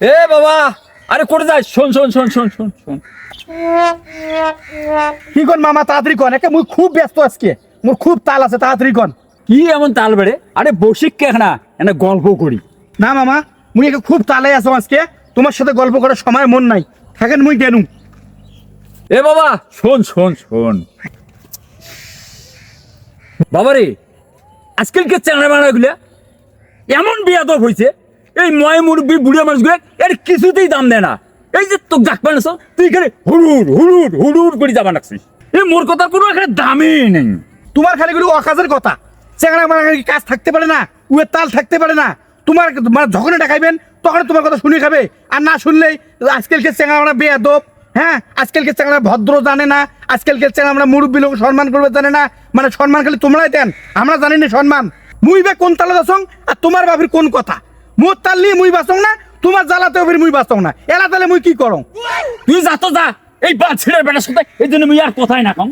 এ বাবা, আরে করে যাই, শোন শোন শোন শোন শোন শোন। কি কন মামা, তাড়াতাড়ি কন, একে মুই খুব ব্যস্ত আজকে, মোর খুব তাল আছে, তাড়াতাড়ি কন। কি এমন তাল বেড়ে? আরে বসিক কে না, এনে গল্প করি। না মামা, মুই একে খুব তালে আছো আজকে, তোমার সাথে গল্প করার সময় মন নাই, থাকেন মুই গেনু। এ বাবা শোন শোন শোন বাবারে, আজকালকে চ্যাংড়া মারা গুলা এমন বিয়াদব হয়েছে, এই ময় মুরব্বী বুড়িয়া মানুষগুলো এর কিছুতেই দাম দেয় না। এই যে তোকে ডাক পানাস, তুই এখানে হুড়ুর হুড়ুর হুড়ুর করে যাবা লাগছিস, এই মোর কথার কোনো এখানে দামই নেই। তোমার খালি গুলো অকাজের কথা, চেংড়া মারা কাজ থাকতে পারে না, উয়ের তাল থাকতে পারে না। তোমার মানে যখনই দেখাইবেন তখন তোমার কথা শুনে খাবে, আর না শুনলেই আজকালকে চেংড়া মারা বেয়াদব। হ্যাঁ, আজকালকে চেংড়া ভদ্র জানে না, আজকালকে চেংড়া আমরা মুরব্বী লোক সম্মান করবে জানে না, মানে সম্মান খালি তোমরাই দেন, আমরা জানি না সম্মান। মুই বা কোন তালে বাসং আর তোমার বাবির কোন কথা, মোর তাল নিয়ে মুই বাসং না, তোমার জ্বালাতে ফির মুই বাসং না, এলা তালে মুই কি করং? তুই যা তো যা, এই বাচ্চাটার বেটার সাথে এই জন্য মুই আর কথাই না কম।